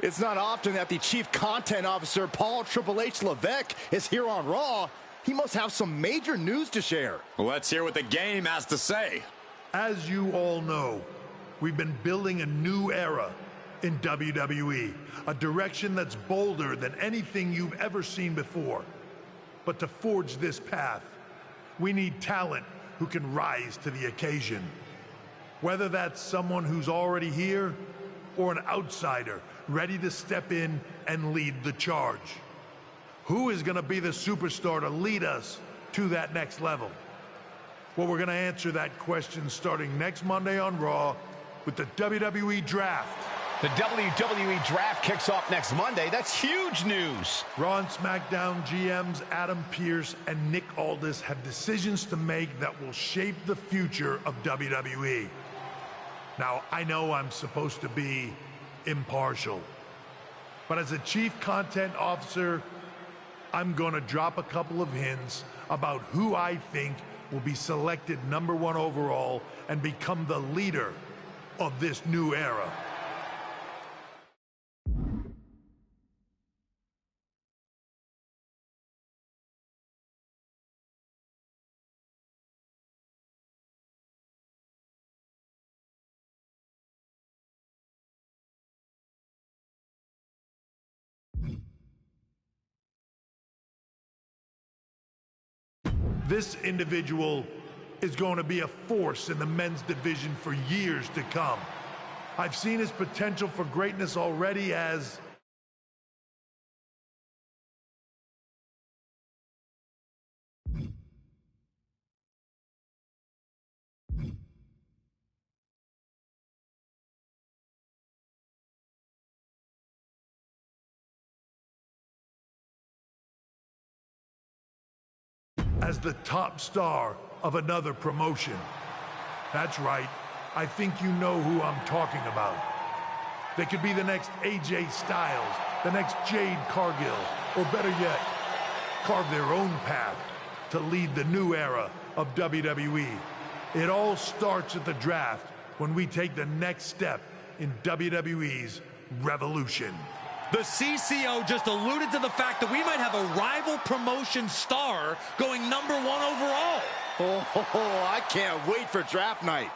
It's not often that the Chief Content Officer, Paul Triple H Levesque, is here on Raw. He must have some major news to share. Let's hear what the game has to say. As you all know, we've been building a new era in WWE, a direction that's bolder than anything you've ever seen before. But to forge this path, we need talent who can rise to the occasion. Whether that's someone who's already here or an outsider ready to step in and lead the charge. Who is going to be the superstar to lead us to that next level? Well, we're going to answer that question starting next Monday on Raw with the WWE Draft. The WWE Draft kicks off next Monday. That's huge news. Raw and SmackDown GMs Adam Pearce and Nick Aldis have decisions to make that will shape the future of WWE. Now, I know I'm supposed to be impartial, but as a Chief Content Officer, I'm going to drop a couple of hints about who I think will be selected #1 overall and become the leader of this new era. This individual is going to be a force in the men's division for years to come. I've seen his potential for greatness already as the top star of another promotion. That's right, I think you know who I'm talking about. They could be the next AJ Styles, the next Jade Cargill, or better yet, carve their own path to lead the new era of WWE. It all starts at the draft when we take the next step in WWE's revolution. The CCO just alluded to the fact that we might have a rival promotion star going #1 overall. I can't wait for draft night.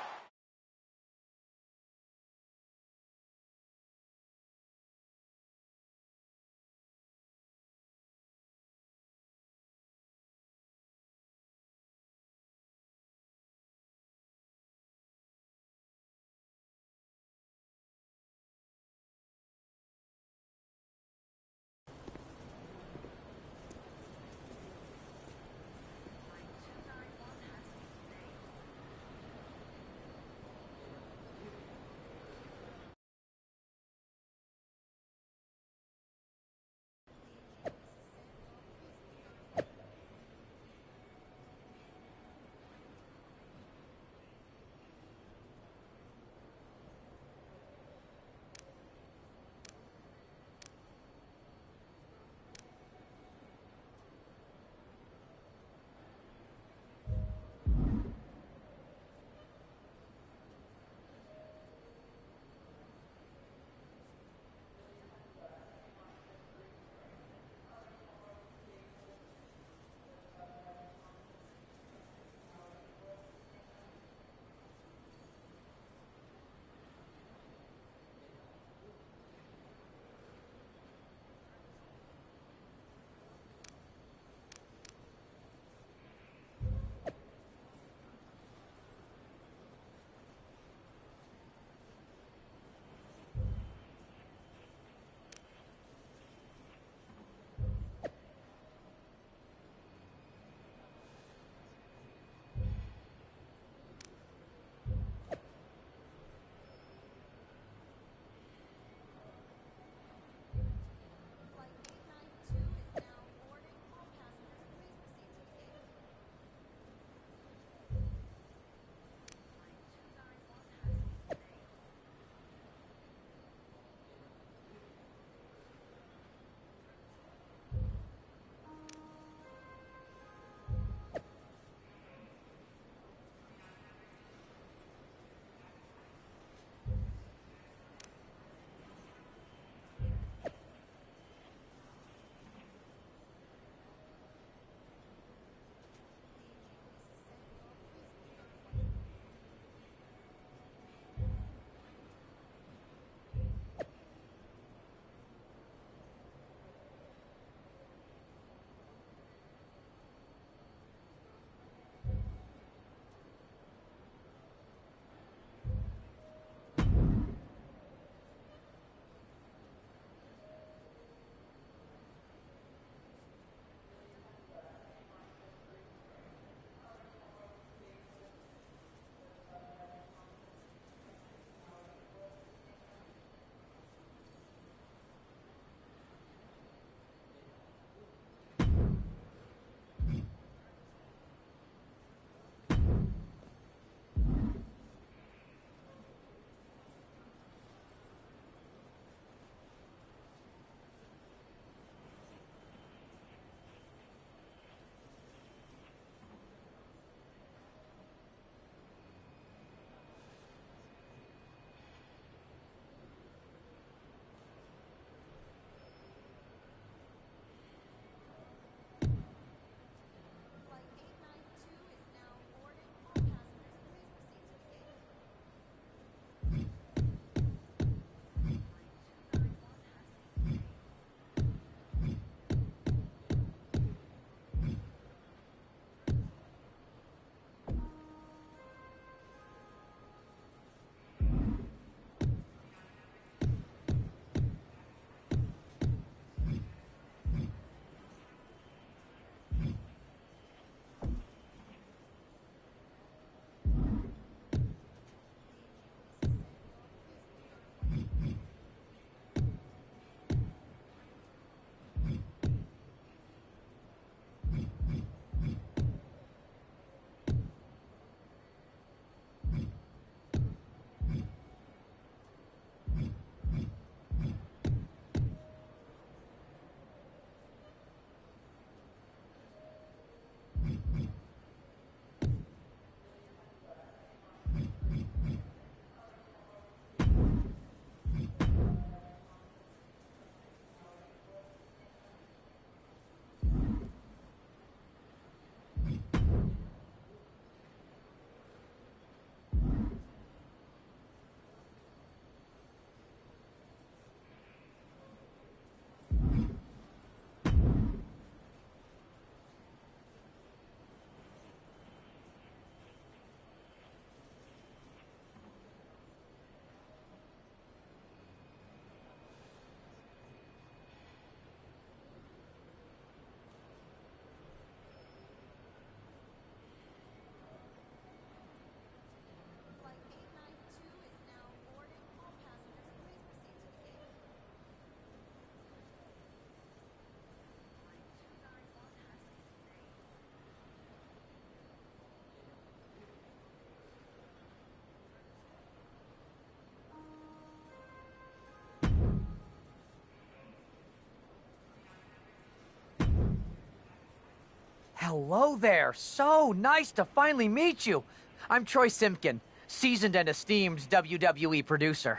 Hello there. So nice to finally meet you. I'm Troy Simpkin, seasoned and esteemed WWE producer.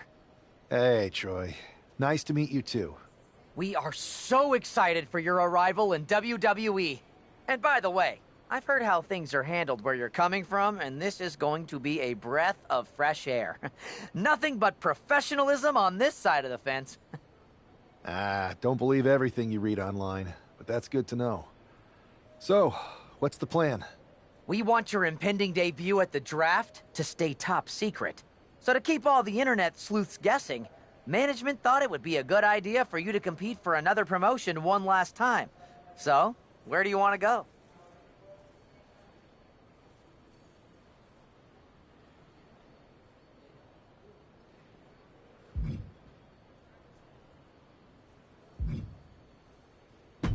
Hey, Troy. Nice to meet you, too. We are so excited for your arrival in WWE. And by the way, I've heard how things are handled where you're coming from, and this is going to be a breath of fresh air. Nothing but professionalism on this side of the fence. Don't believe everything you read online, but that's good to know. So, what's the plan? We want your impending debut at the draft to stay top secret. So to keep all the internet sleuths guessing, management thought it would be a good idea for you to compete for another promotion one last time. So, where do you want to go?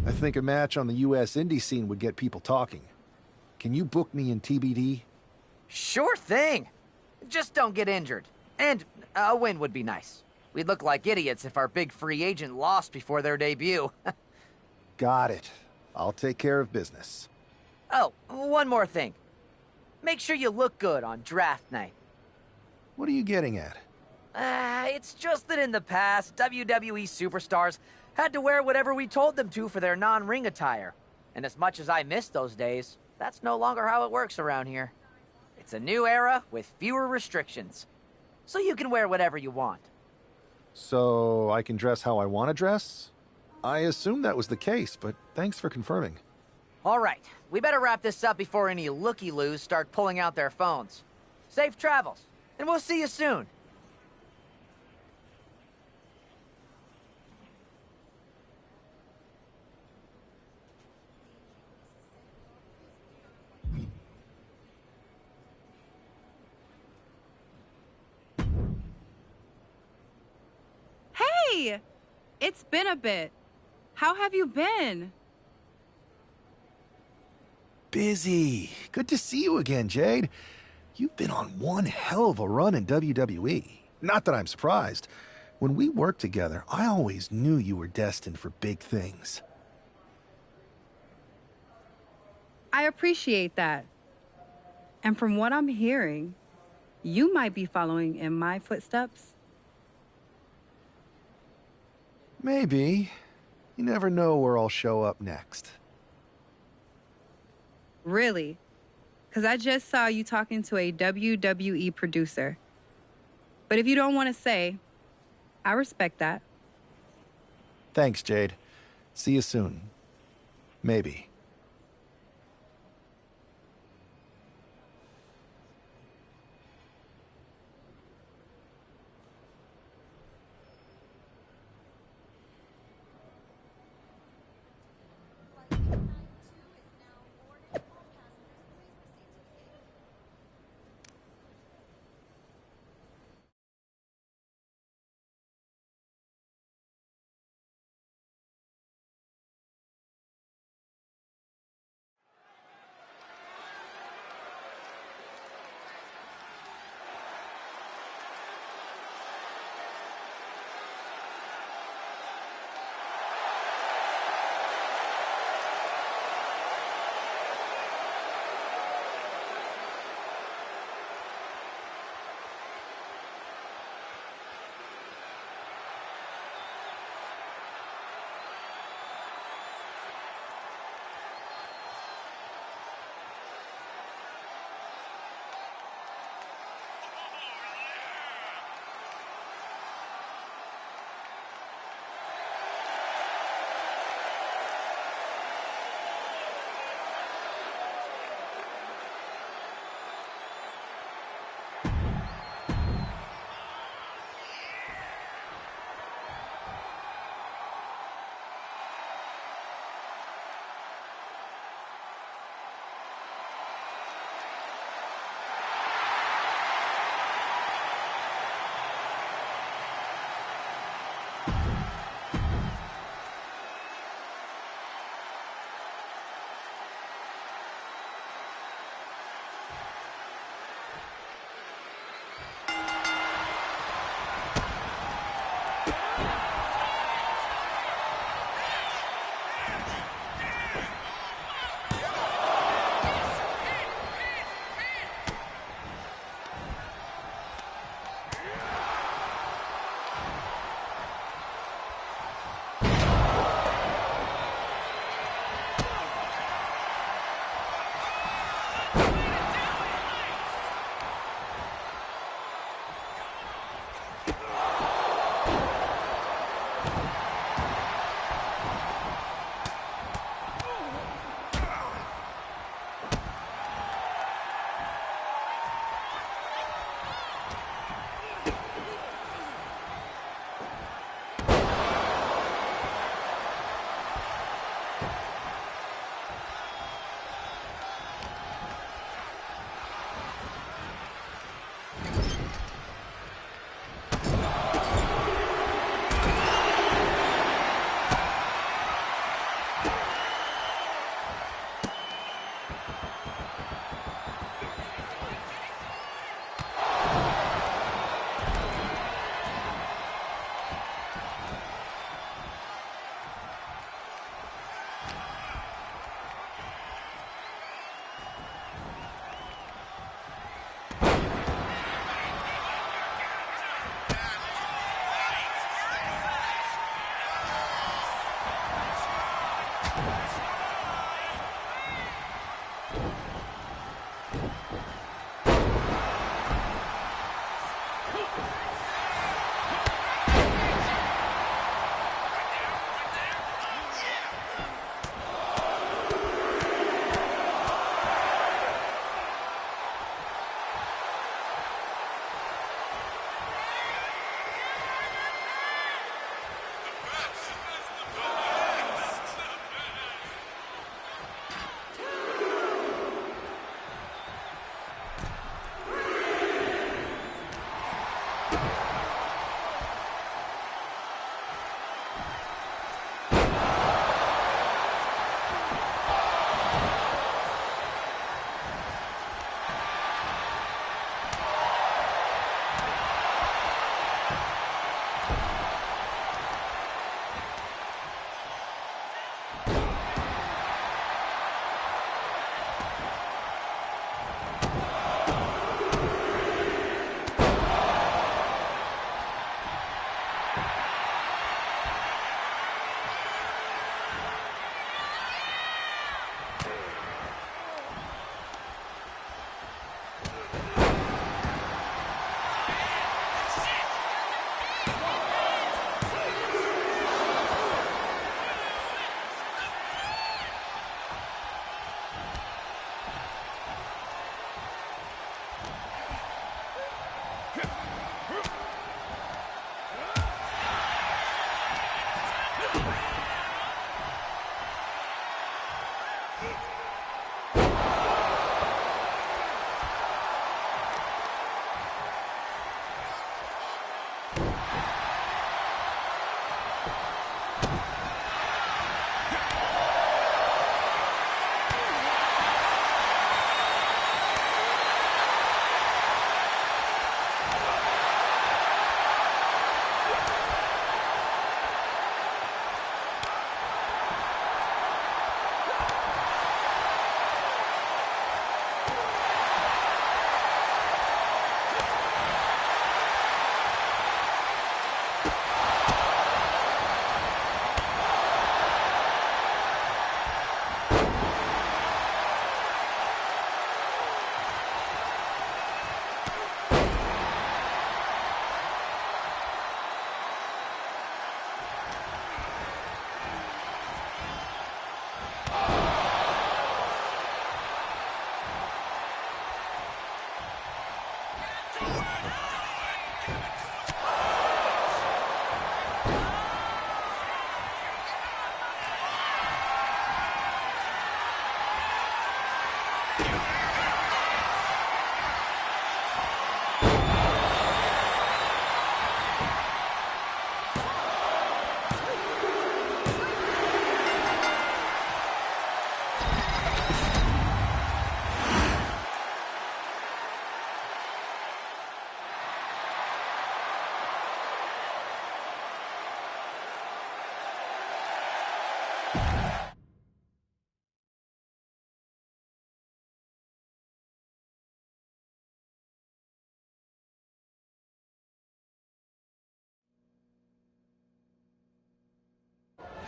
I think a match on the U.S. indie scene would get people talking. Can you book me in TBD? Sure thing. Just don't get injured. And a win would be nice. We'd look like idiots if our big free agent lost before their debut. Got it. I'll take care of business. Oh, one more thing. Make sure you look good on draft night. What are you getting at? It's just that in the past, WWE superstars had to wear whatever we told them to for their non-ring attire. And as much as I miss those days, that's no longer how it works around here. It's a new era with fewer restrictions. So you can wear whatever you want. So I can dress how I want to dress? I assumed that was the case, but thanks for confirming. All right, we better wrap this up before any looky-loos start pulling out their phones. Safe travels, and we'll see you soon. Hey! It's been a bit. How have you been? Busy. Good to see you again, Jade. You've been on one hell of a run in WWE. Not that I'm surprised. When we worked together, I always knew you were destined for big things. I appreciate that. And from what I'm hearing, you might be following in my footsteps. Maybe. You never know where I'll show up next. Really? Because I just saw you talking to a WWE producer. But if you don't want to say, I respect that. Thanks, Jade. See you soon. Maybe.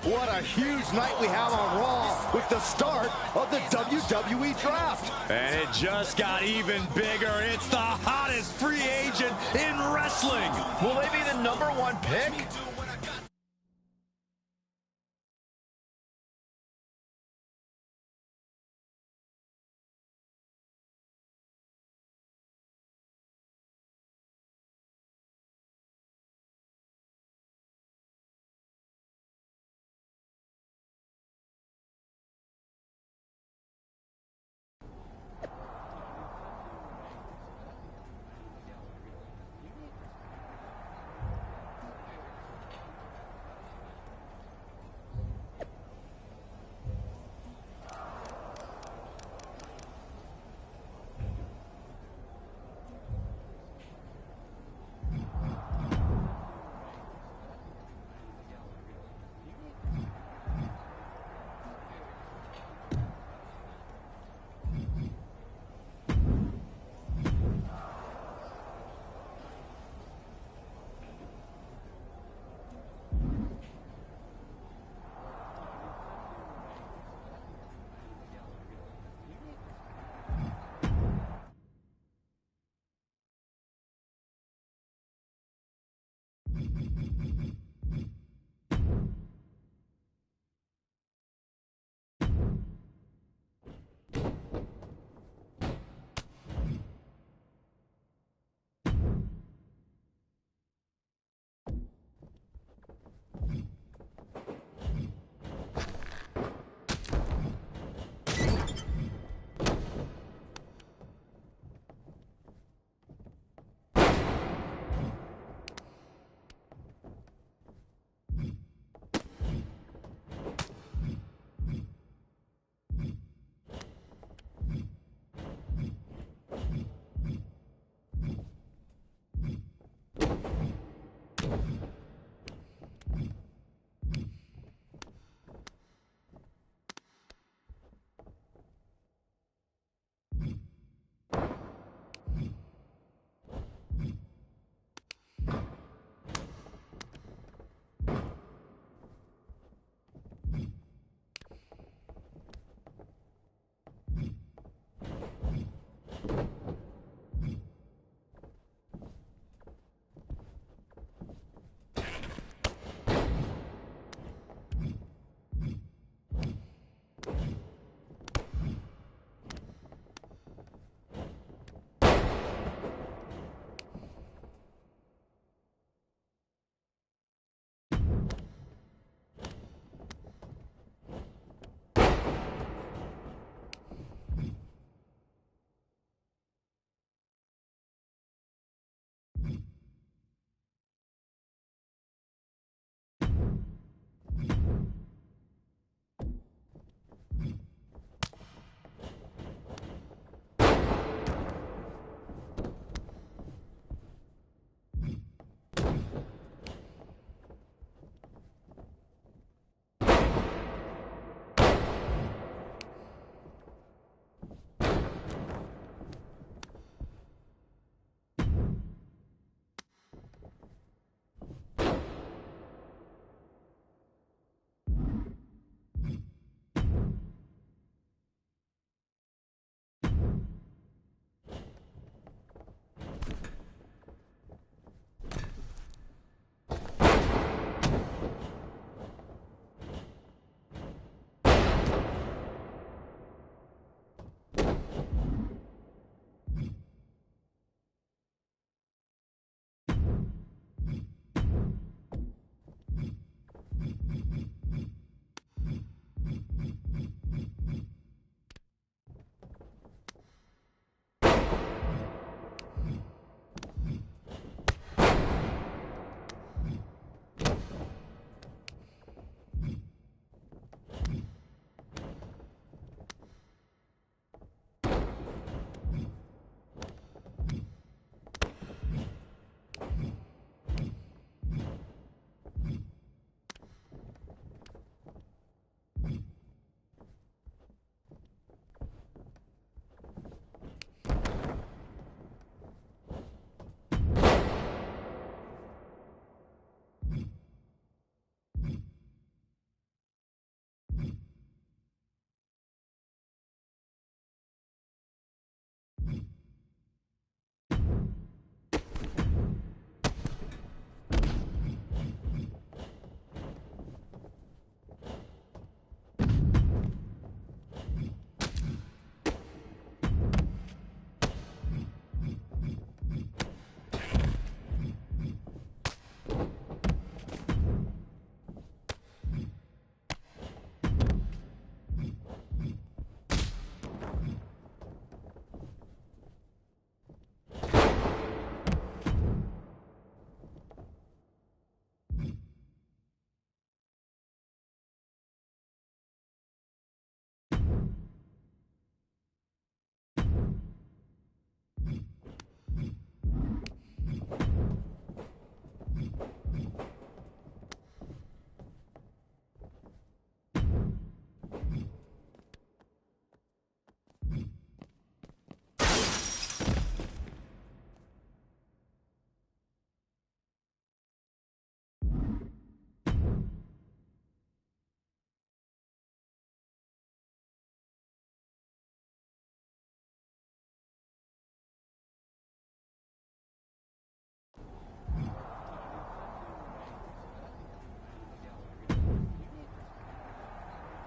What a huge night we have on Raw with the start of the WWE Draft. And it just got even bigger. It's the hottest free agent in wrestling. Will they be the #1 pick?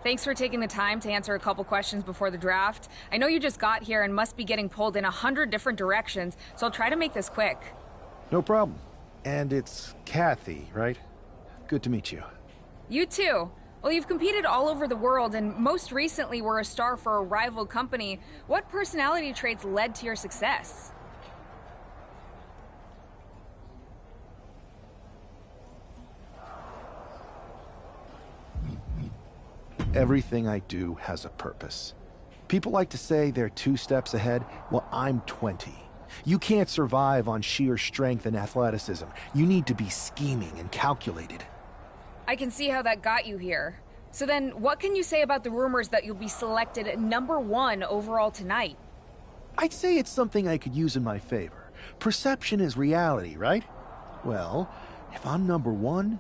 Thanks for taking the time to answer a couple questions before the draft. I know you just got here and must be getting pulled in 100 different directions, so I'll try to make this quick. No problem. And it's Kathy, right? Good to meet you. You too. Well, you've competed all over the world and most recently were a star for a rival company. What personality traits led to your success? Everything I do has a purpose. People like to say they're 2 steps ahead. Well, I'm 20. You can't survive on sheer strength and athleticism. You need to be scheming and calculated. I can see how that got you here. So then, what can you say about the rumors that you'll be selected #1 overall tonight? I'd say it's something I could use in my favor. Perception is reality, right? Well, if I'm #1,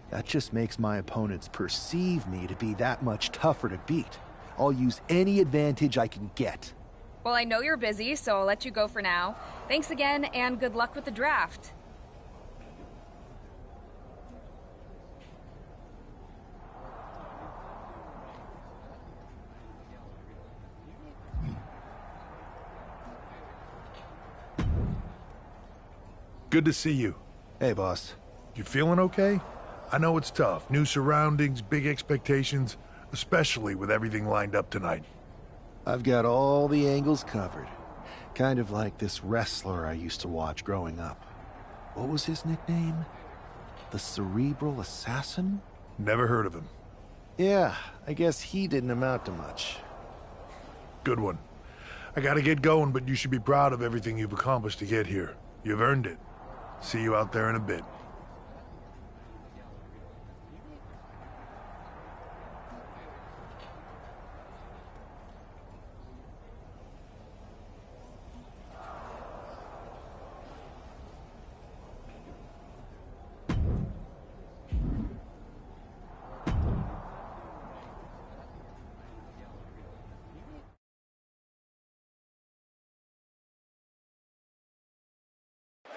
that just makes my opponents perceive me to be that much tougher to beat. I'll use any advantage I can get. Well, I know you're busy, so I'll let you go for now. Thanks again, and good luck with the draft. Good to see you. Hey, boss. You feeling okay? I know it's tough. New surroundings, big expectations, especially with everything lined up tonight. I've got all the angles covered. Kind of like this wrestler I used to watch growing up. What was his nickname? The Cerebral Assassin? Never heard of him. Yeah, I guess he didn't amount to much. Good one. I gotta get going, but you should be proud of everything you've accomplished to get here. You've earned it. See you out there in a bit.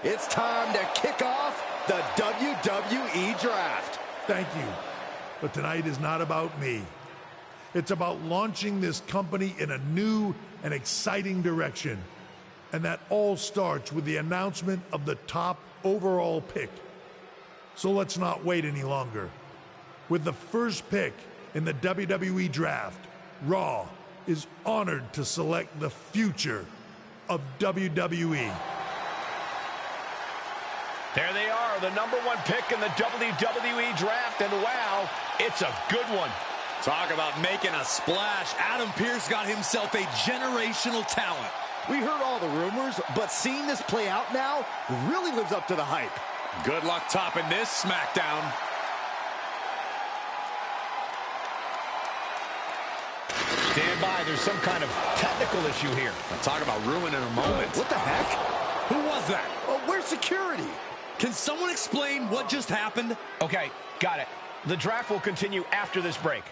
It's time to kick off the WWE Draft. Thank you. But tonight is not about me. It's about launching this company in a new and exciting direction. And that all starts with the announcement of the top overall pick. So let's not wait any longer. With the first pick in the WWE Draft, Raw is honored to select the future of WWE. There they are, the #1 pick in the WWE Draft, and wow, it's a good one. Talk about making a splash. Adam Pearce got himself a generational talent. We heard all the rumors, but seeing this play out now really lives up to the hype. Good luck topping this SmackDown. Stand by, there's some kind of technical issue here. Talk about ruining a moment. What the heck? Who was that? Oh, where's security? Can someone explain what just happened? Okay, got it. The draft will continue after this break.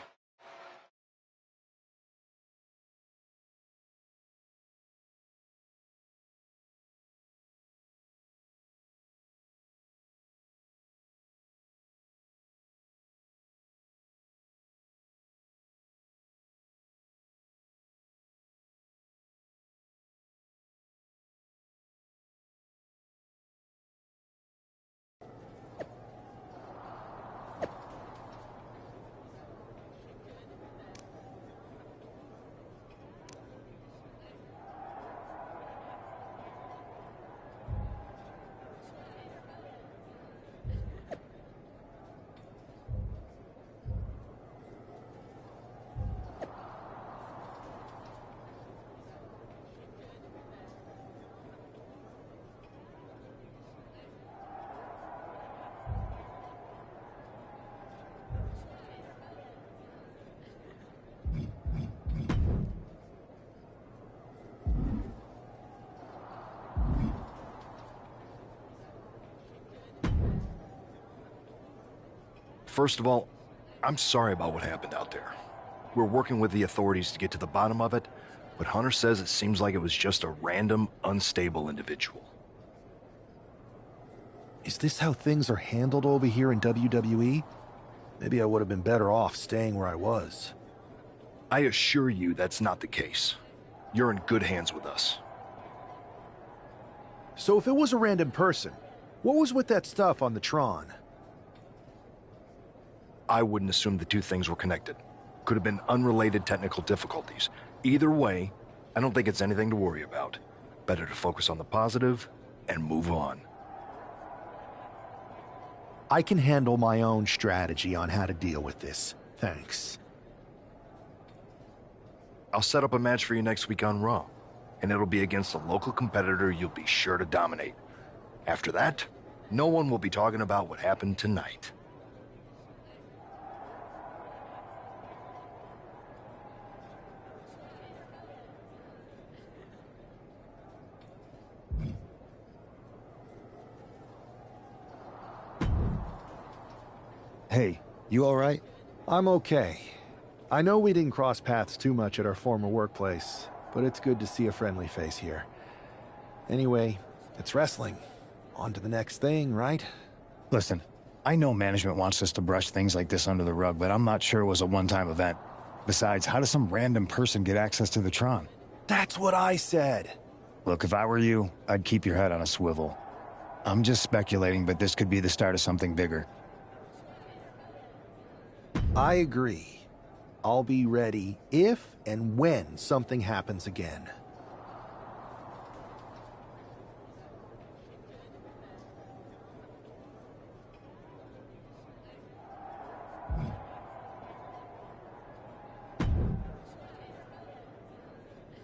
First of all, I'm sorry about what happened out there. We're working with the authorities to get to the bottom of it, but Hunter says it seems like it was just a random, unstable individual. Is this how things are handled over here in WWE? Maybe I would have been better off staying where I was. I assure you that's not the case. You're in good hands with us. So if it was a random person, what was with that stuff on the Tron? I wouldn't assume the two things were connected. Could have been unrelated technical difficulties. Either way, I don't think it's anything to worry about. Better to focus on the positive and move on. I can handle my own strategy on how to deal with this. Thanks. I'll set up a match for you next week on Raw, and it'll be against a local competitor you'll be sure to dominate. After that, no one will be talking about what happened tonight. Hey, you all right? I'm okay. I know we didn't cross paths too much at our former workplace, but it's good to see a friendly face here. Anyway, it's wrestling. On to the next thing, right? Listen, I know management wants us to brush things like this under the rug, but I'm not sure it was a one-time event. Besides, how does some random person get access to the Tron? That's what I said. Look, if I were you, I'd keep your head on a swivel. I'm just speculating, but this could be the start of something bigger. I agree. I'll be ready if and when something happens again.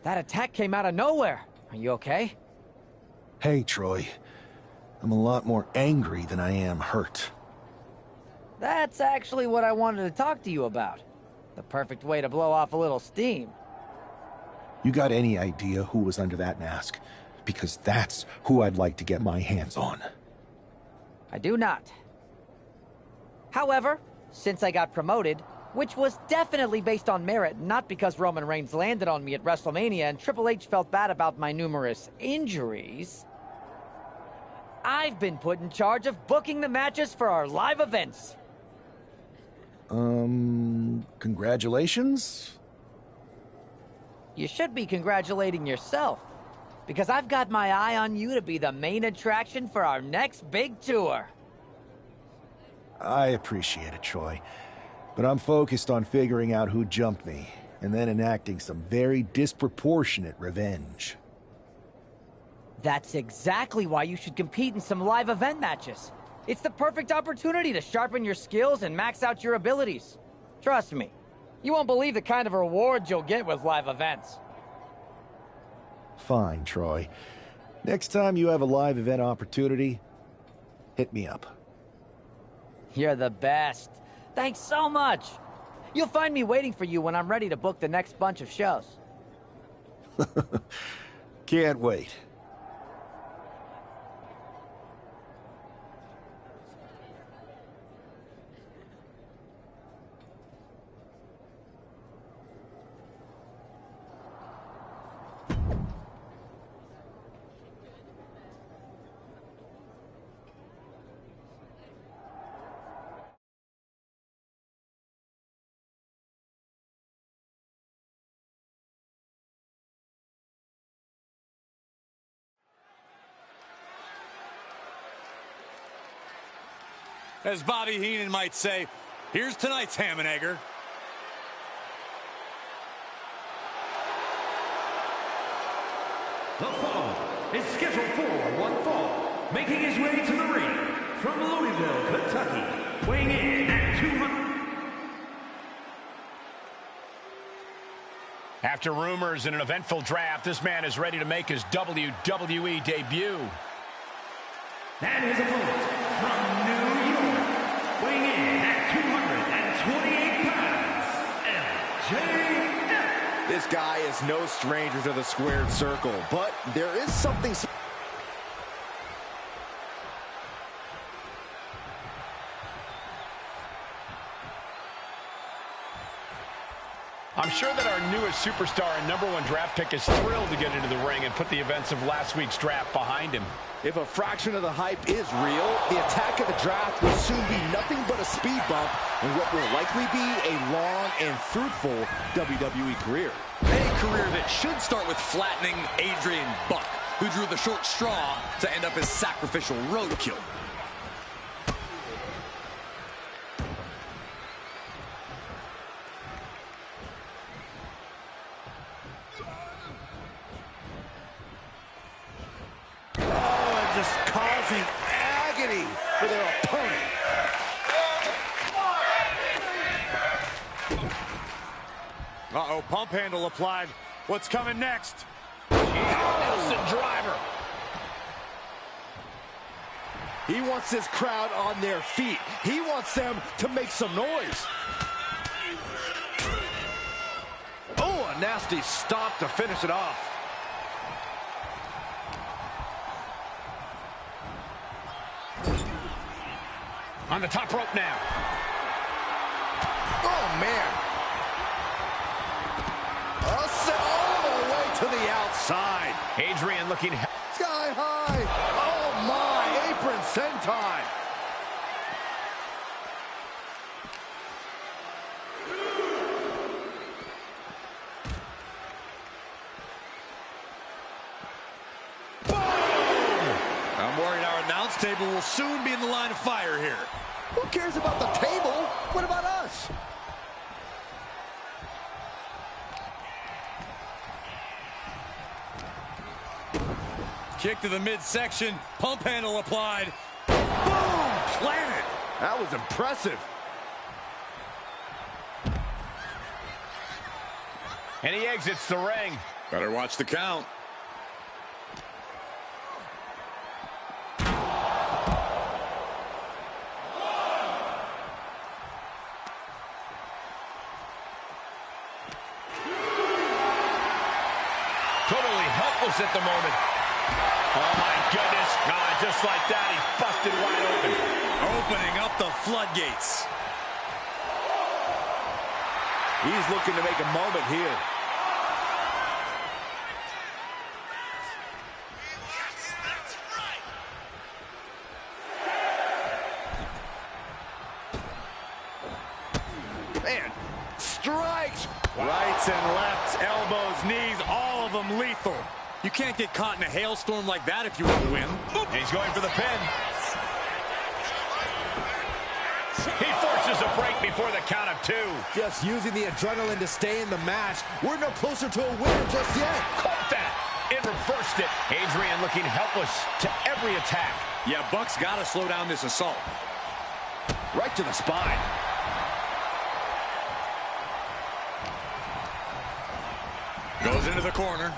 That attack came out of nowhere. Are you okay? Hey, Troy. I'm a lot more angry than I am hurt. That's actually what I wanted to talk to you about. The perfect way to blow off a little steam. You got any idea who was under that mask? Because that's who I'd like to get my hands on. I do not. However, since I got promoted, which was definitely based on merit, not because Roman Reigns landed on me at WrestleMania and Triple H felt bad about my numerous injuries, I've been put in charge of booking the matches for our live events. Congratulations? You should be congratulating yourself, because I've got my eye on you to be the main attraction for our next big tour. I appreciate it, Troy. But I'm focused on figuring out who jumped me, and then enacting some very disproportionate revenge. That's exactly why you should compete in some live event matches. It's the perfect opportunity to sharpen your skills and max out your abilities. Trust me, you won't believe the kind of rewards you'll get with live events. Fine, Troy. Next time you have a live event opportunity, hit me up. You're the best. Thanks so much. You'll find me waiting for you when I'm ready to book the next bunch of shows. Can't wait. As Bobby Heenan might say, here's tonight's ham and egger. The following is scheduled for one fall, making his way to the ring from Louisville, Kentucky, weighing in at 200. After rumors in an eventful draft, this man is ready to make his WWE debut. And his opponent from New York, weighing in at 228 pounds, LJ. This guy is no stranger to the squared circle, but there is something... I'm sure that our newest superstar and #1 draft pick is thrilled to get into the ring and put the events of last week's draft behind him. If a fraction of the hype is real, the attack of the draft will soon be nothing but a speed bump in what will likely be a long and fruitful WWE career. A career that should start with flattening Adrian Buck, who drew the short straw to end up as sacrificial roadkill. Just causing agony for their opponent. Uh-oh, pump handle applied. What's coming next? Nelson driver. He wants this crowd on their feet. He wants them to make some noise. Oh, a nasty stop to finish it off. On the top rope now. Oh, man. All the way to the outside. Adrian looking sky high. Oh, my. Apron senton. I'm worried our announce table will soon be in the line of fire here. Who cares about the table? What about us? Kick to the midsection. Pump handle applied. Boom! Planted. That was impressive. and he exits the ring. Better watch the count. Totally helpless at the moment. Oh, my goodness. Just like that, he's busted wide open. Opening up the floodgates. He's looking to make a moment here. Man, strikes. Rights and lefts, elbows, knees, all of them lethal. You can't get caught in a hailstorm like that if you want to win. And he's going for the pin. He forces a break before the count of 2. Just using the adrenaline to stay in the match. We're no closer to a winner just yet. Caught that and reversed it. Adrian looking helpless to every attack. Yeah, Buck's got to slow down this assault. Right to the spine. Goes into the corner.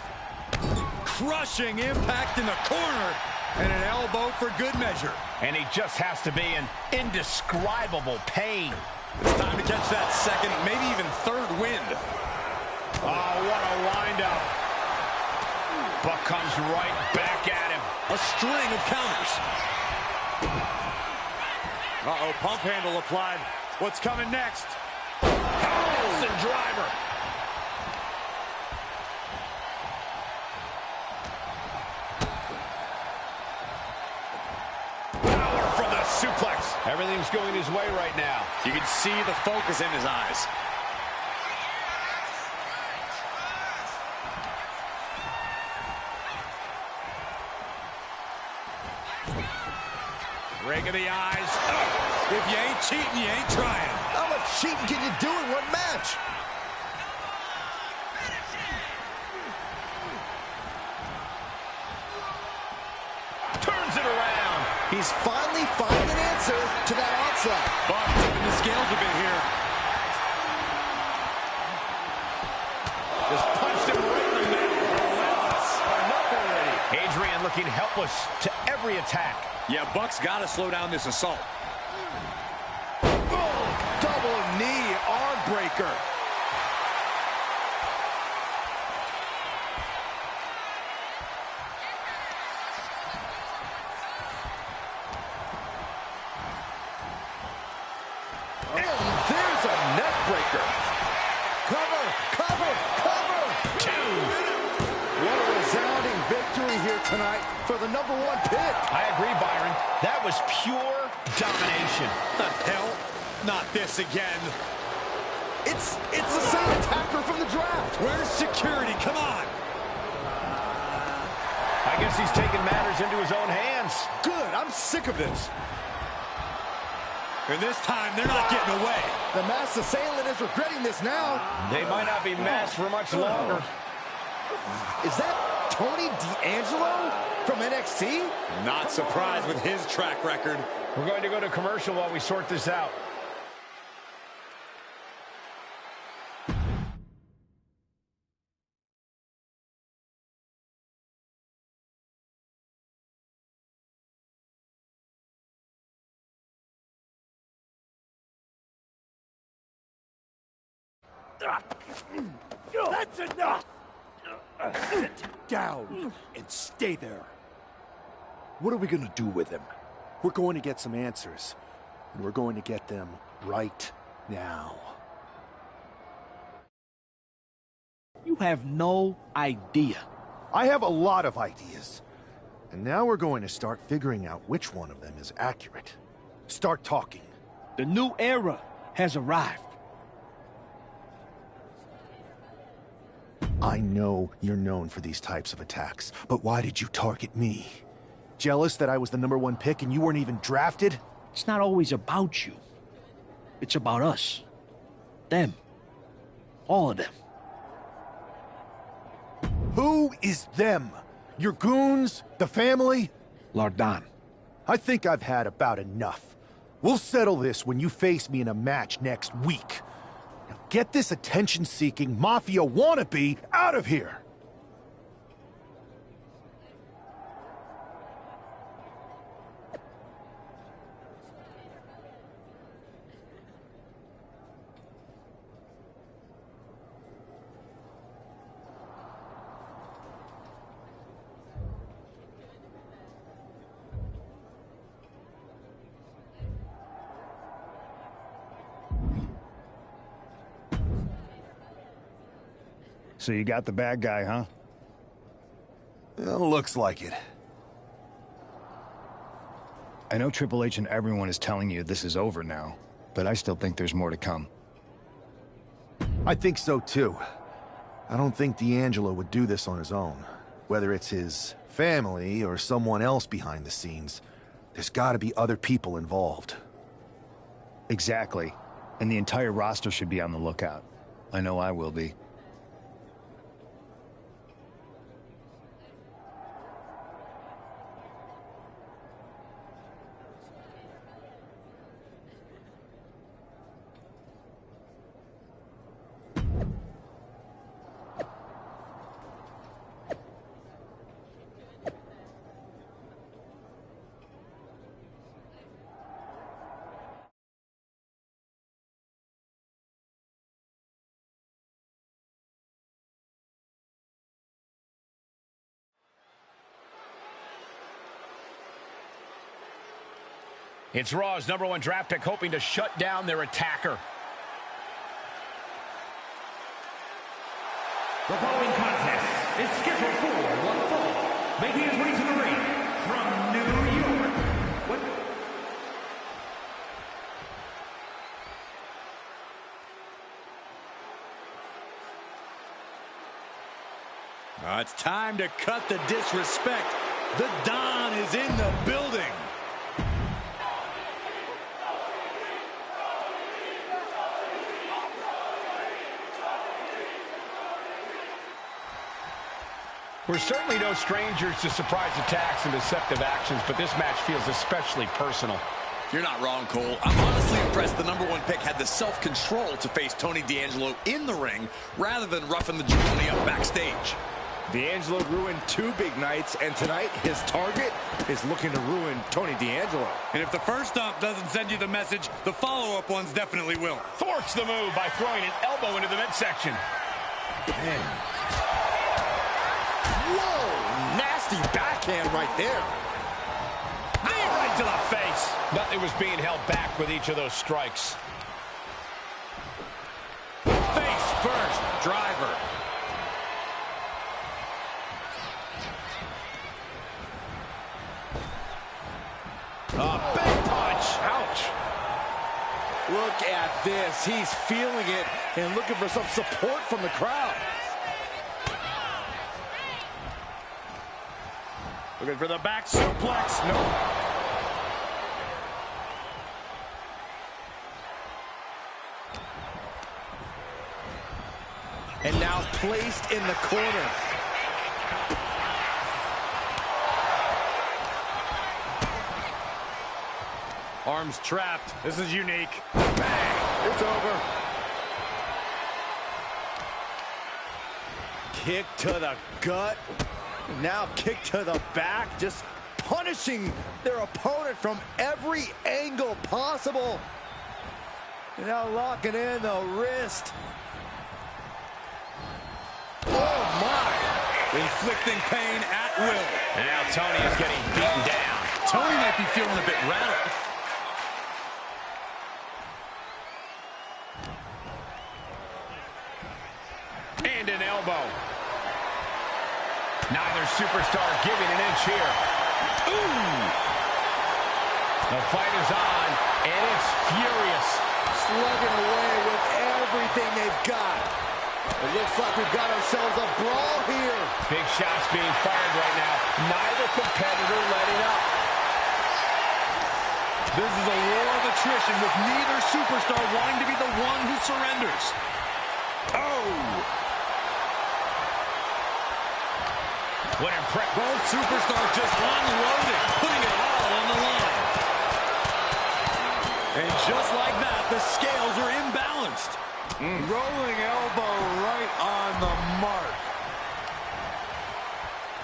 Crushing impact in the corner. And an elbow for good measure. And he just has to be in indescribable pain. It's time to catch that second, maybe even third wind. Oh, what a windup. Buck comes right back at him. A string of counters. Uh-oh, pump handle applied. What's coming next? Nelson driver. Suplex. Everything's going his way right now. You can see the focus in his eyes. Ring of the eyes. Oh, if you ain't cheating, you ain't trying. How much cheating can you do in one match? Turns it around. He's finally finding an answer to that onslaught. Buck tipping the scales a bit here. Just punched him right in the middle. Enough already. Adrian looking helpless to every attack. Yeah, Buck's got to slow down this assault. Oh, double knee arm breaker. And there's a neck breaker. Cover, tonight for the #1 pick. I agree, Byron. That was pure domination. The hell? Not this again. It's the same attacker from the draft. Where's security? Come on. I guess he's taking matters into his own hands. Good. I'm sick of this. And this time, they're not getting away. The masked assailant is regretting this now. They might not be masked for much longer. Is that Tony D'Angelo from NXT? Not surprised with his track record. We're going to go to commercial while we sort this out. That's enough! Sit down and stay there. What are we gonna do with him? We're going to get some answers, and we're going to get them right now. You have no idea. I have a lot of ideas. And now we're going to start figuring out which one of them is accurate. Start talking. The new era has arrived. I know you're known for these types of attacks, but why did you target me? Jealous that I was the #1 pick and you weren't even drafted? It's not always about you. It's about us. Them. All of them. Who is them? Your goons? The family? Lardan. I think I've had about enough. We'll settle this when you face me in a match next week. Now get this attention-seeking mafia wannabe out of here! So you got the bad guy, huh? Well, looks like it. I know Triple H and everyone is telling you this is over now, but I still think there's more to come. I think so too. I don't think D'Angelo would do this on his own. Whether it's his family or someone else behind the scenes, there's gotta be other people involved. Exactly. And the entire roster should be on the lookout. I know I will be. It's Raw's #1 draft pick hoping to shut down their attacker. The following contest is scheduled for one fall. Making his way to the ring from New York. It's time to cut the disrespect. The Don is in the building. We're certainly no strangers to surprise attacks and deceptive actions, but this match feels especially personal. You're not wrong, Cole. I'm honestly impressed the #1 pick had the self-control to face Tony D'Angelo in the ring rather than roughing the jabroni up backstage. D'Angelo ruined 2 big nights, and tonight his target is looking to ruin Tony D'Angelo. And if the first stomp doesn't send you the message, the follow-up ones definitely will. Thwarts the move by throwing an elbow into the midsection. Man. Whoa! Nasty backhand right there. Knee right to the face. Nothing was being held back with each of those strikes. Face first, driver. Big punch. Ouch. Look at this. He's feeling it and looking for some support from the crowd. Looking for the back suplex. No. And now placed in the corner. Arms trapped. This is unique. Bang! It's over. Kick to the gut. Now kick to the back. Just punishing their opponent from every angle possible. Now locking in the wrist. Oh, my. Inflicting pain at will. And now Tony is getting beaten down. Tony might be feeling a bit rattled. And an elbow. Neither superstar giving an inch here. Ooh! The fight is on, and it's furious. Slugging away with everything they've got. It looks like we've got ourselves a brawl here. Big shots being fired right now. Neither competitor letting up. This is a war of attrition with neither superstar wanting to be the one who surrenders. Oh! What impressive. Both superstars just unloading, putting it all on the line. And just like that, the scales are imbalanced. Rolling elbow right on the mark.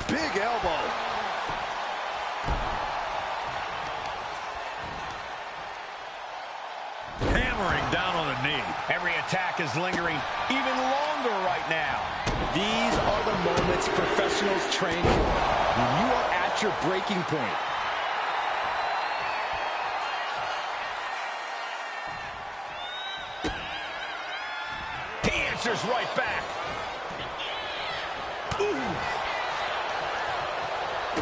Big elbow. Hammering down on the knee. Every attack is lingering even longer right now. These are the moments professionals train for. When you are at your breaking point. He answers right back. Ooh.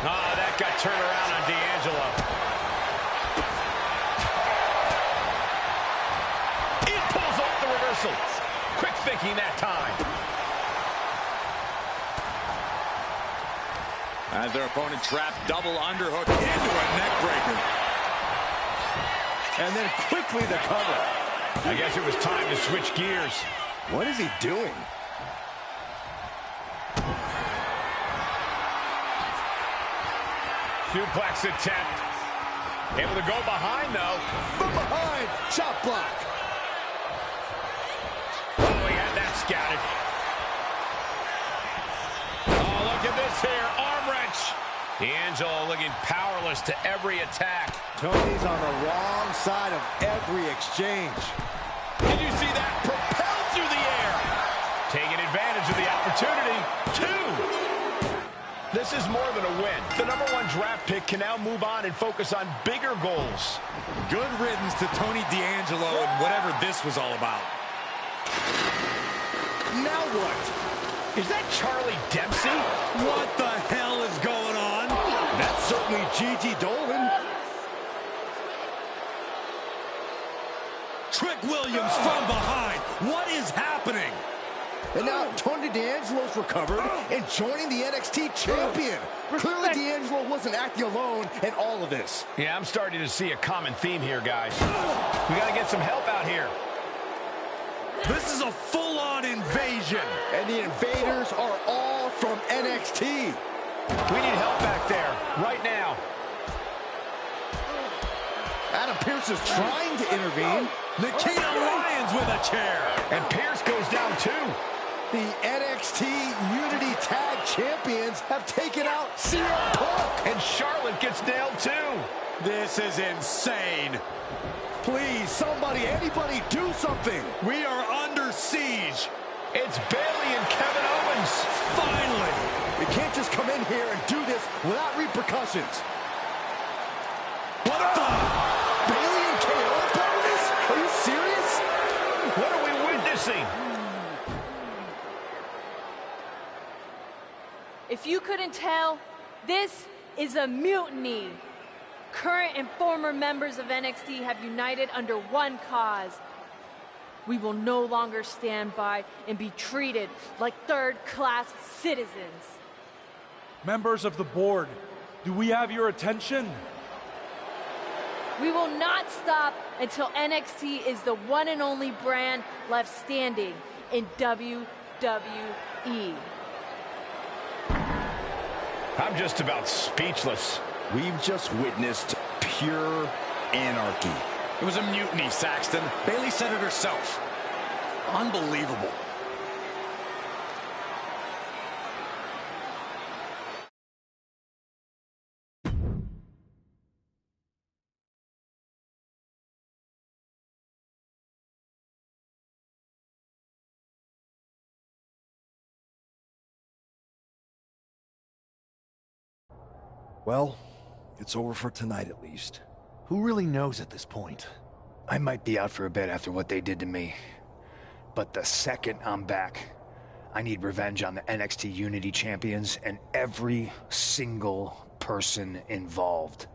Oh, that got turned around on D'Angelo. He pulls off the reversal. Quick thinking that time. As their opponent trapped, double underhook into a neck breaker. And then quickly the cover. I guess it was time to switch gears. What is he doing? Suplex attempt. Able to go behind, though. From behind. Chop block. Oh, he had that scouted. Oh, look at this here. Arm wrench. D'Angelo looking powerless to every attack. Tony's on the wrong side of every exchange. Did you see that? Propelled through the air. Taking advantage of the opportunity. 2. This is more than a win. The #1 draft pick can now move on and focus on bigger goals. Good riddance to Tony D'Angelo and whatever this was all about. Now what? Is that Charlie Dempsey? What the hell is going on? That's certainly Gigi Dolan. Trick Williams from behind. What is happening? And now Tony D'Angelo's recovered and joining the NXT champion. Clearly D'Angelo wasn't acting alone in all of this. Yeah, I'm starting to see a common theme here, guys. We got to get some help out here. This is a full-on invasion. And the invaders are all from NXT. We need help back there, right now. Adam Pearce is trying to intervene. Nikita Lyons with a chair. And Pearce goes down too. The NXT Unity Tag Champions have taken out CM Punk. And Charlotte gets nailed too. This is insane. Please, somebody, anybody, do something. We are under siege. It's Bayley and Kevin Owens. Finally. We can't just come in here and do this without repercussions. What the? Bayley and KO part of this? Are you serious? What are we witnessing? If you couldn't tell, this is a mutiny. current and former members of NXT have united under one cause. We will no longer stand by and be treated like third-class citizens. Members of the board, do we have your attention? We will not stop until NXT is the one and only brand left standing in WWE. I'm just about speechless. We've just witnessed pure anarchy. It was a mutiny, Saxton. Bayley said it herself. Unbelievable. Well, it's over for tonight at least. Who really knows at this point? I might be out for a bit after what they did to me. But the second I'm back, I need revenge on the NXT Unity Champions and every single person involved.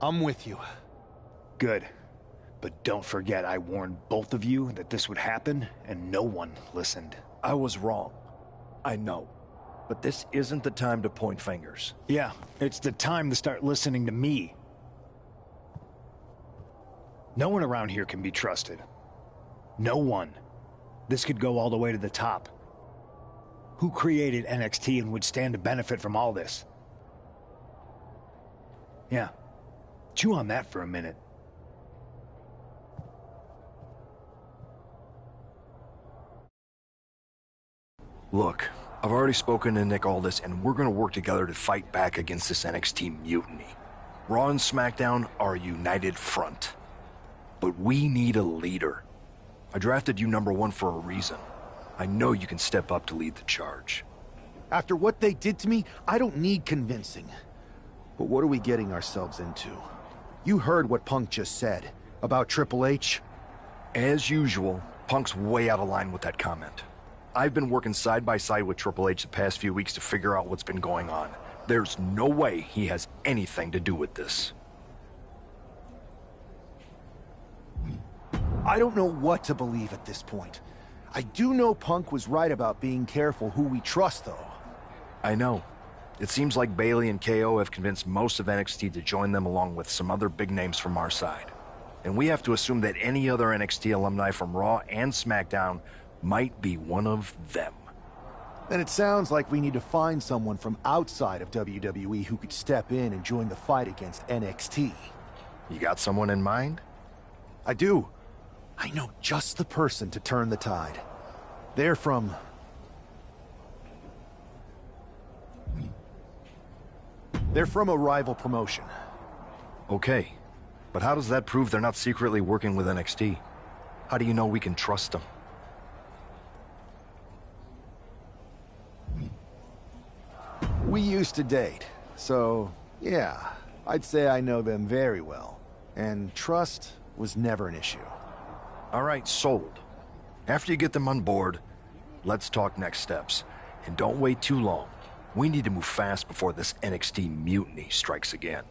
I'm with you. Good. But don't forget I warned both of you that this would happen, and no one listened. I was wrong. I know. But this isn't the time to point fingers. Yeah, it's the time to start listening to me. No one around here can be trusted. No one. This could go all the way to the top. Who created NXT and would stand to benefit from all this? Yeah. Chew on that for a minute. Look, I've already spoken to Nick Aldis, and we're gonna work together to fight back against this NXT mutiny. Raw and SmackDown are a united front. But we need a leader. I drafted you #1 for a reason. I know you can step up to lead the charge. After what they did to me, I don't need convincing. But what are we getting ourselves into? You heard what Punk just said about Triple H. As usual, Punk's way out of line with that comment. I've been working side by side with Triple H the past few weeks to figure out what's been going on. There's no way he has anything to do with this. I don't know what to believe at this point. I do know Punk was right about being careful who we trust, though. I know. It seems like Bayley and KO have convinced most of NXT to join them along with some other big names from our side. And we have to assume that any other NXT alumni from Raw and SmackDown might be one of them. Then it sounds like we need to find someone from outside of WWE who could step in and join the fight against NXT. You got someone in mind? I do. I know just the person to turn the tide. They're from a rival promotion. Okay, but how does that prove they're not secretly working with NXT? How do you know we can trust them? We used to date, so yeah, I'd say I know them very well. And trust was never an issue. All right, sold. After you get them on board, let's talk next steps. And don't wait too long. We need to move fast before this NXT mutiny strikes again.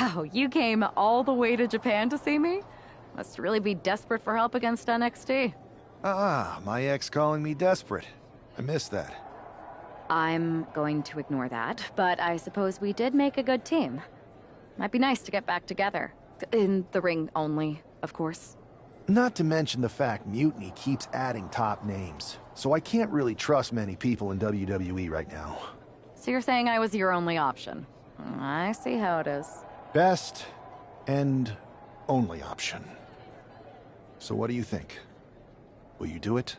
Wow, you came all the way to Japan to see me? Must really be desperate for help against NXT. My ex calling me desperate. I missed that. I'm going to ignore that, but I suppose we did make a good team. Might be nice to get back together. In the ring only, of course. Not to mention the fact Mutiny keeps adding top names, so I can't really trust many people in WWE right now. So you're saying I was your only option? I see how it is. Best and only option. So what do you think? Will you do it?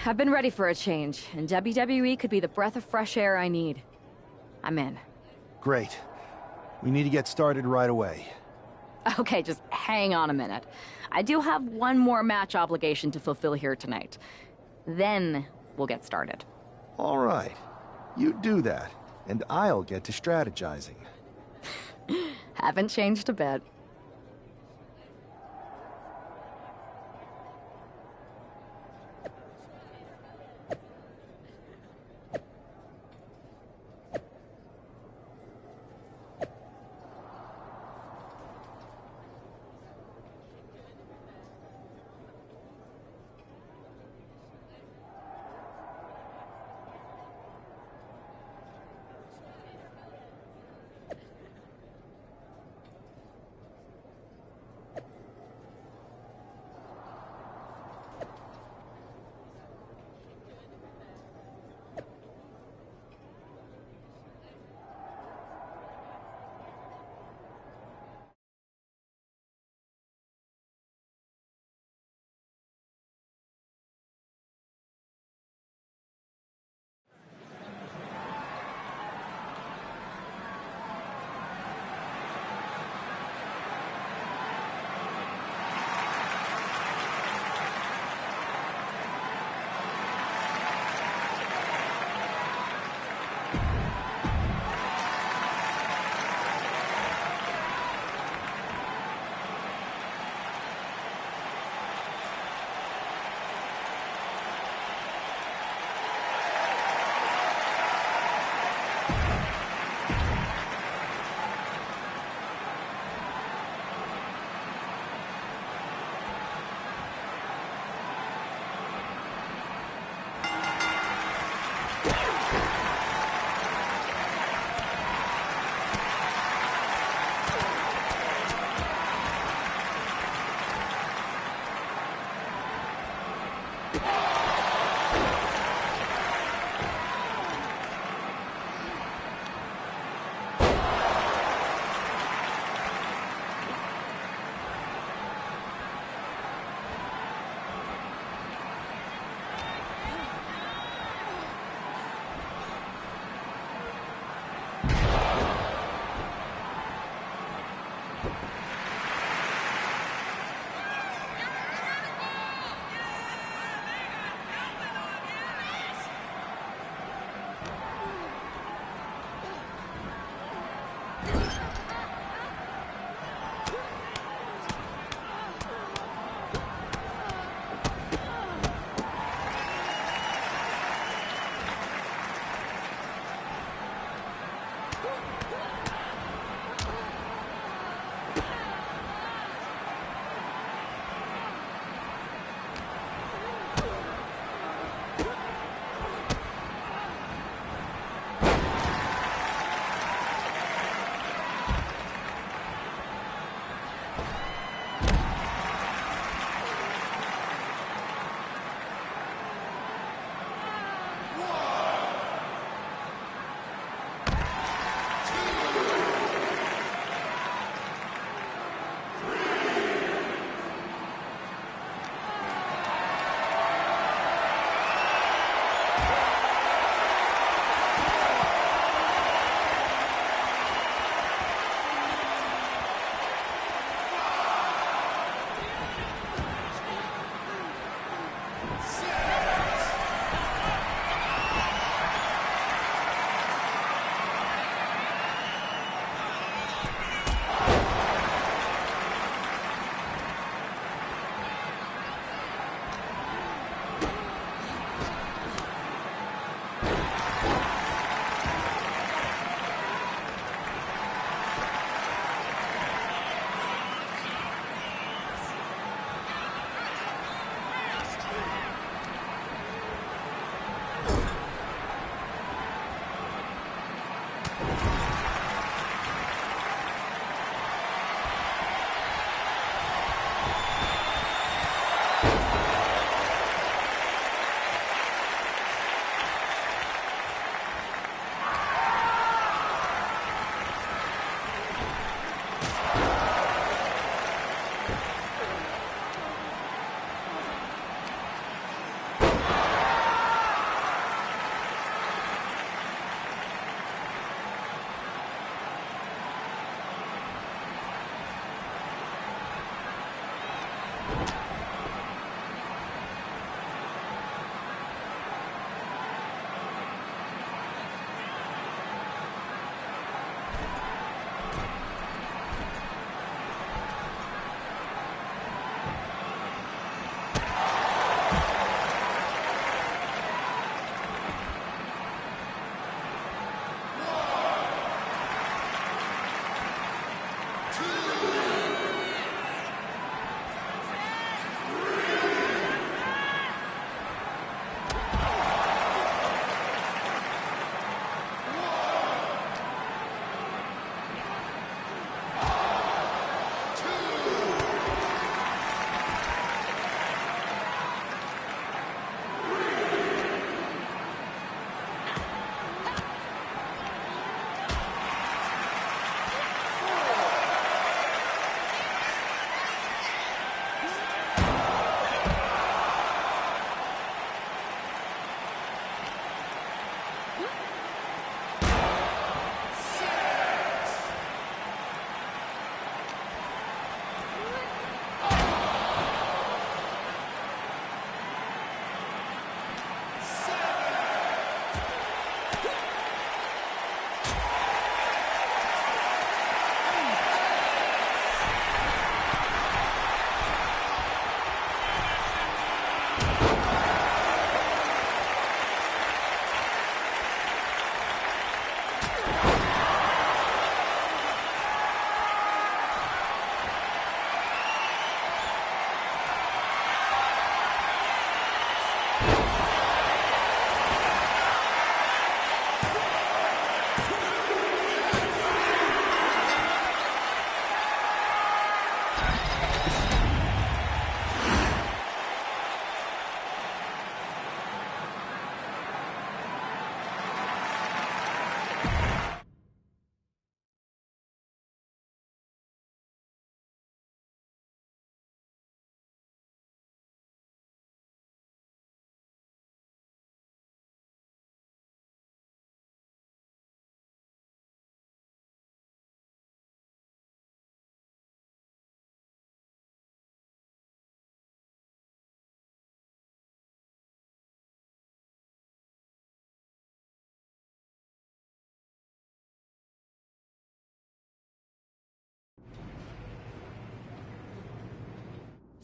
I've been ready for a change, and WWE could be the breath of fresh air I need. I'm in. Great. We need to get started right away. Okay, just hang on a minute. I do have one more match obligation to fulfill here tonight. Then we'll get started. All right. You do that, and I'll get to strategizing. Haven't changed a bit.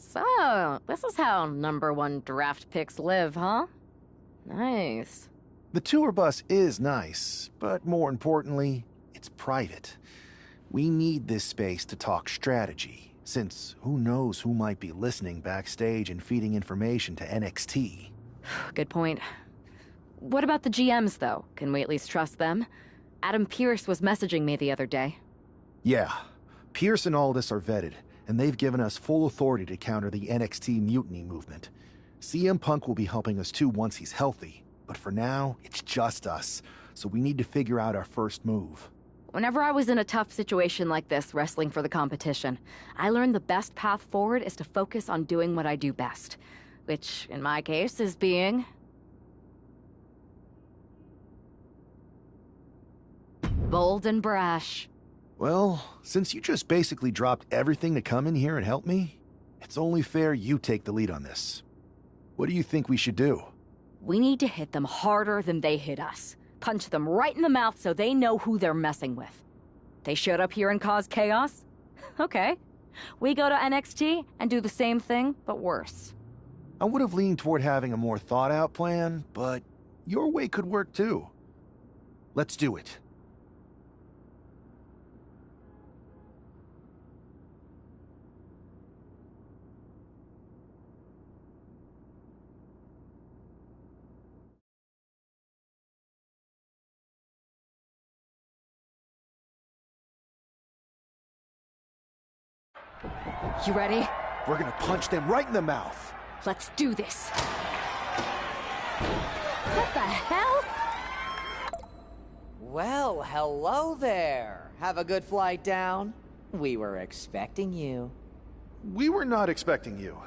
So, this is how #1 draft picks live, huh? Nice. The tour bus is nice, but more importantly, it's private. We need this space to talk strategy, since who knows who might be listening backstage and feeding information to NXT. Good point. What about the GMs, though? Can we at least trust them? Adam Pearce was messaging me the other day. Yeah, Pierce and Aldis are vetted, and they've given us full authority to counter the NXT mutiny movement. CM Punk will be helping us too once he's healthy, but for now, it's just us, so we need to figure out our first move. Whenever I was in a tough situation like this, wrestling for the competition, I learned the best path forward is to focus on doing what I do best, which, in my case, is being... bold and brash. Well, since you just basically dropped everything to come in here and help me, it's only fair you take the lead on this. What do you think we should do? We need to hit them harder than they hit us. Punch them right in the mouth so they know who they're messing with. They showed up here and caused chaos? Okay. We go to NXT and do the same thing, but worse. I would have leaned toward having a more thought-out plan, but your way could work too. Let's do it. You ready? We're gonna punch them right in the mouth. Let's do this. What the hell? Well, hello there. Have a good flight down. We were expecting you. We were not expecting you.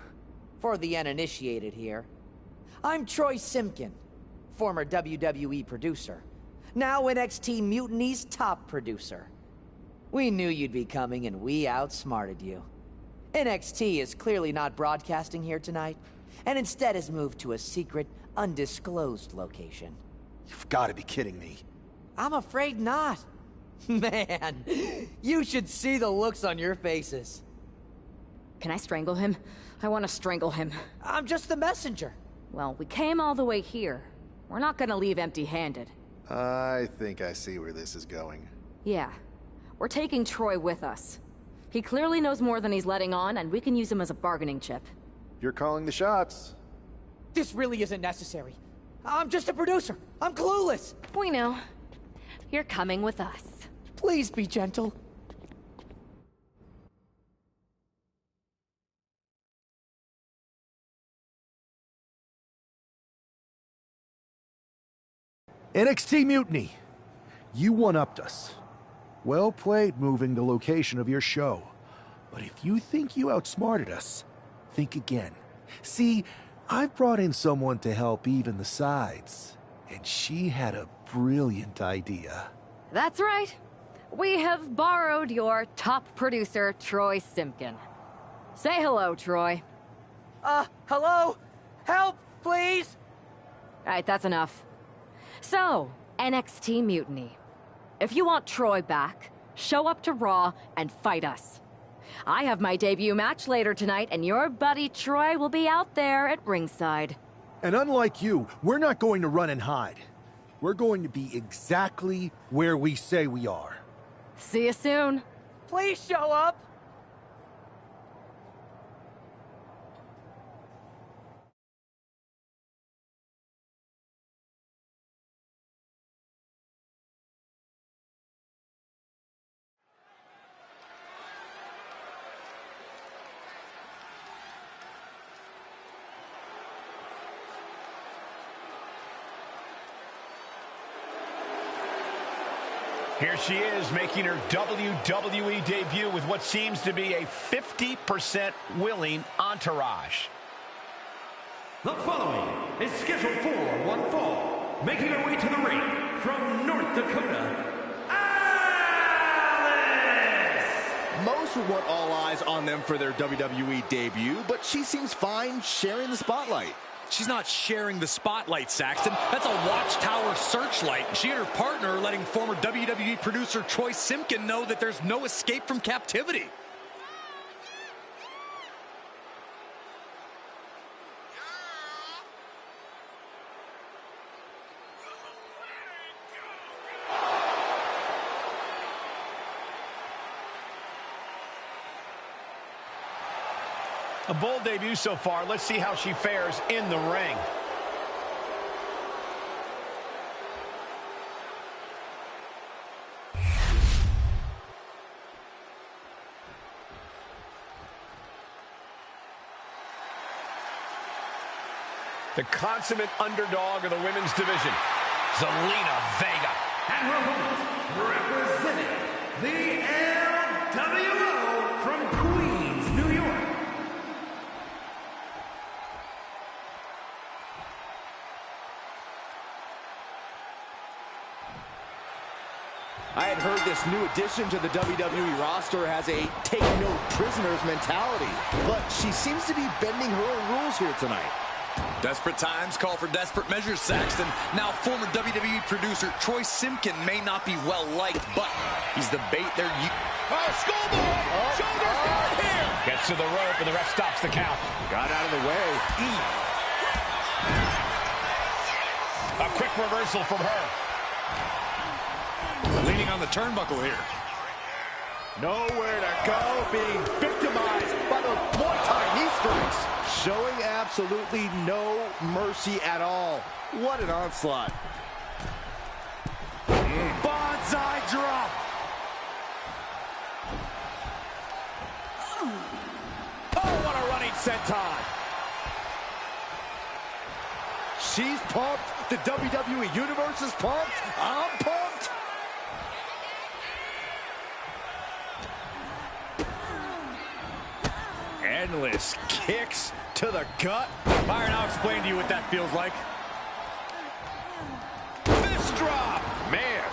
For the uninitiated here, I'm Troy Simkin, former WWE producer, now NXT Mutiny's top producer. We knew you'd be coming and we outsmarted you. NXT is clearly not broadcasting here tonight, and instead has moved to a secret, undisclosed location. You've got to be kidding me. I'm afraid not. Man, you should see the looks on your faces. Can I strangle him? I want to strangle him. I'm just the messenger. Well, we came all the way here. We're not gonna leave empty-handed. I think I see where this is going. Yeah. We're taking Troy with us. He clearly knows more than he's letting on, and we can use him as a bargaining chip. You're calling the shots. This really isn't necessary. I'm just a producer. I'm clueless. We know. You're coming with us. Please be gentle. NXT Mutiny. You one-upped us. Well played moving the location of your show. But if you think you outsmarted us, think again. See, I've brought in someone to help even the sides, and she had a brilliant idea. That's right. We have borrowed your top producer, Troy Simpkin. Say hello, Troy. Hello? Help, please? All right, that's enough. So, NXT Mutiny. If you want Troy back, show up to Raw and fight us. I have my debut match later tonight, and your buddy Troy will be out there at ringside. And unlike you, we're not going to run and hide. We're going to be exactly where we say we are. See you soon. Please show up. Here she is, making her WWE debut with what seems to be a 50% willing entourage. The following is scheduled for one fall, making her way to the ring from North Dakota, Alice! Most would want all eyes on them for their WWE debut, but she seems fine sharing the spotlight. She's not sharing the spotlight, Saxton. That's a watchtower searchlight. She and her partner are letting former WWE producer Troy Simpkin know that there's no escape from captivity. A bold debut so far. Let's see how she fares in the ring. The consummate underdog of the women's division, Zelina Vega. And her opponent, representing the LWO from Queens, New York. I had heard this new addition to the WWE roster has a take no prisoners mentality, but she seems to be bending her own rules here tonight. Desperate times call for desperate measures, Saxton. Now, former WWE producer Troy Simpkin may not be well liked, but he's the bait they're using. Oh, schoolboy! Shoulders down here! Gets to the rope, and the ref stops the count. Got out of the way. A quick reversal from her. Leaning on the turnbuckle here. Nowhere to go, being victimized by those Muay Thai knee strikes. Showing absolutely no mercy at all. What an onslaught. Bonsai drop. Oh, what a running senton. She's pumped. The WWE Universe is pumped. I'm pumped. Endless kicks to the gut. Byron, I'll explain to you what that feels like. Fist drop. Man.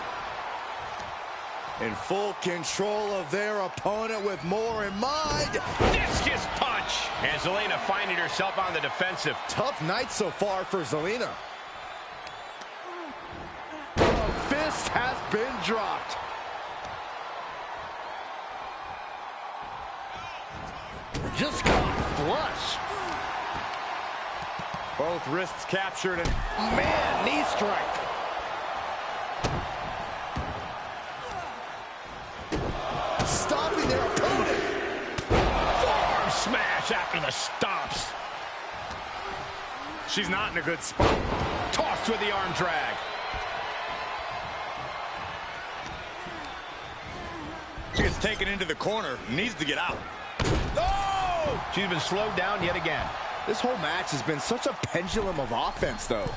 In full control of their opponent with more in mind. Discus punch. And Zelina finding herself on the defensive. Tough night so far for Zelina. The fist has been dropped. Just got flush. Both wrists captured and, man, knee strike. Stopping their opponent. Forearm smash after the stomps. She's not in a good spot. Tossed with the arm drag. She gets taken into the corner. Needs to get out. Oh! She's been slowed down yet again. This whole match has been such a pendulum of offense, though.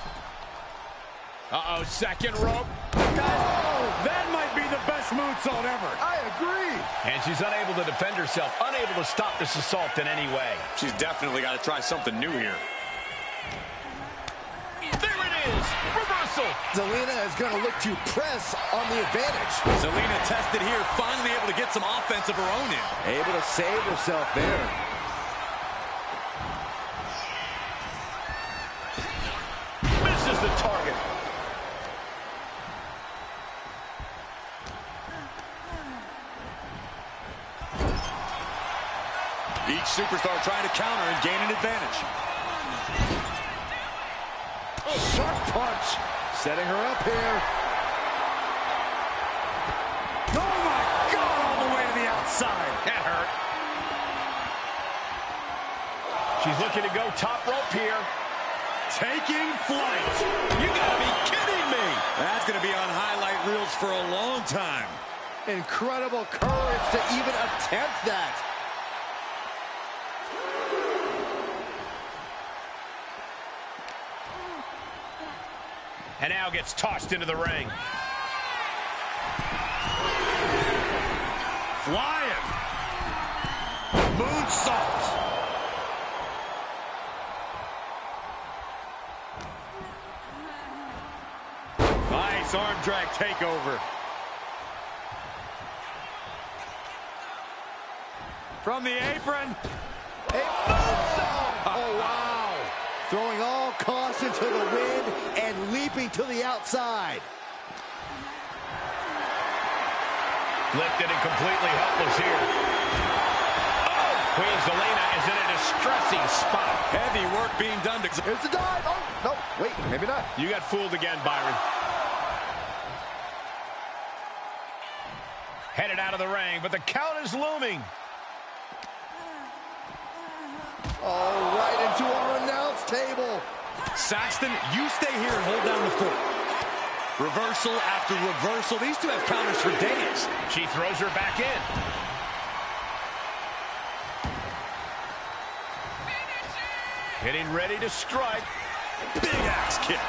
Uh-oh, second rope. That might be the best moonsault ever. I agree. And she's unable to defend herself, unable to stop this assault in any way. She's definitely got to try something new here. There it is. Reversal. Zelina is going to look to press on the advantage. Zelina tested here, finally able to get some offense of her own in. Able to save herself there. Misses the target. Each superstar trying to counter and gain an advantage. Sharp punch. Setting her up here. Oh my God, all the way to the outside. That hurt. She's looking to go top rope here. Taking flight. You gotta be kidding me. That's gonna be on highlight reels for a long time. Incredible courage to even attempt that. And now gets tossed into the ring. Flying. Moonsault. Nice arm drag takeover. From the apron. A moonsault. Oh, wow. Throwing all caution to the wind and leaping to the outside. Lifted and completely helpless here. Oh, Queen Zelina is in a distressing spot. Heavy work being done to... Here's the dive. Oh, no, wait, maybe not. You got fooled again, Byron. Headed out of the ring, but the count is looming. Oh, right into our announce table. Saxton, you stay here and hold down the fort. Reversal after reversal. These two have counters for days. She throws her back in. Getting ready to strike. Big axe kick.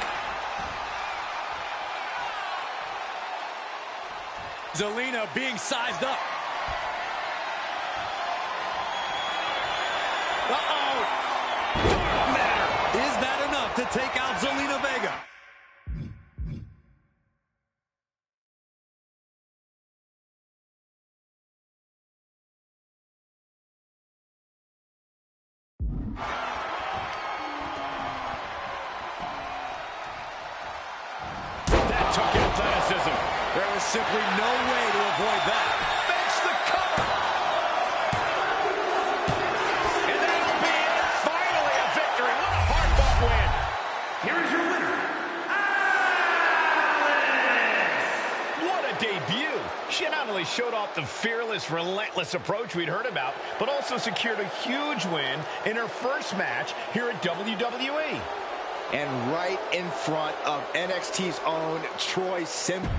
Zelina being sized up. Uh-oh. Dark matter. Is that enough to take out Zelina Vega? That took athleticism. There was simply no way to avoid that. Makes the cover. And that'll be it. Finally a victory. What a hard-fought win. Here is your winner, Alice! What a debut. She not only showed off the fearless, relentless approach we'd heard about, but also secured a huge win in her first match here at WWE. And right in front of NXT's own Troy Simpson.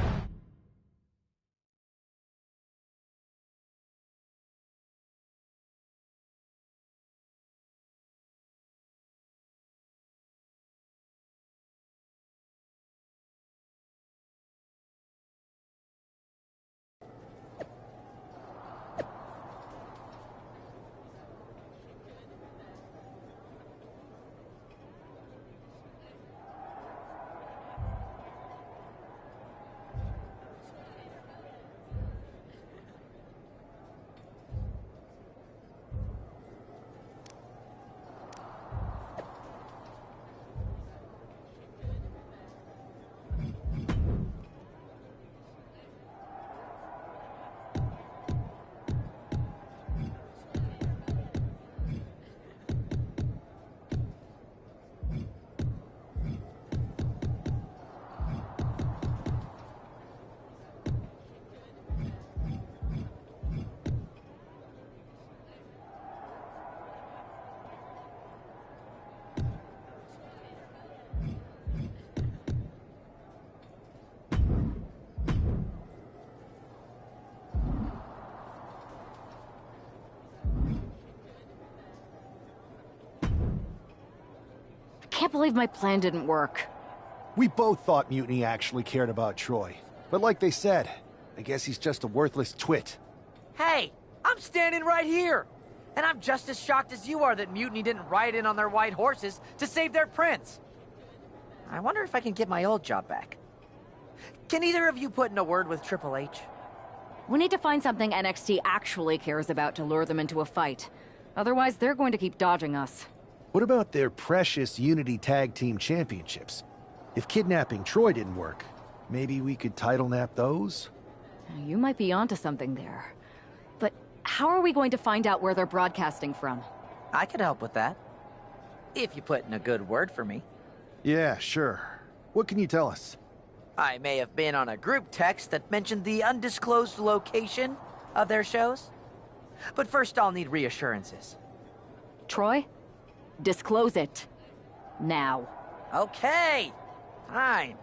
can't believe my plan didn't work. We both thought Mutiny actually cared about Troy. But like they said, I guess he's just a worthless twit. Hey, I'm standing right here. And I'm just as shocked as you are that Mutiny didn't ride in on their white horses to save their prince. I wonder if I can get my old job back. Can either of you put in a word with Triple H? We need to find something NXT actually cares about to lure them into a fight. Otherwise, they're going to keep dodging us. What about their precious Unity Tag Team Championships? If kidnapping Troy didn't work, maybe we could title nap those? You might be onto something there. But how are we going to find out where they're broadcasting from? I could help with that. If you put in a good word for me. Yeah, sure. What can you tell us? I may have been on a group text that mentioned the undisclosed location of their shows. But first I'll need reassurances. Troy? Disclose it. Now. Okay. Fine.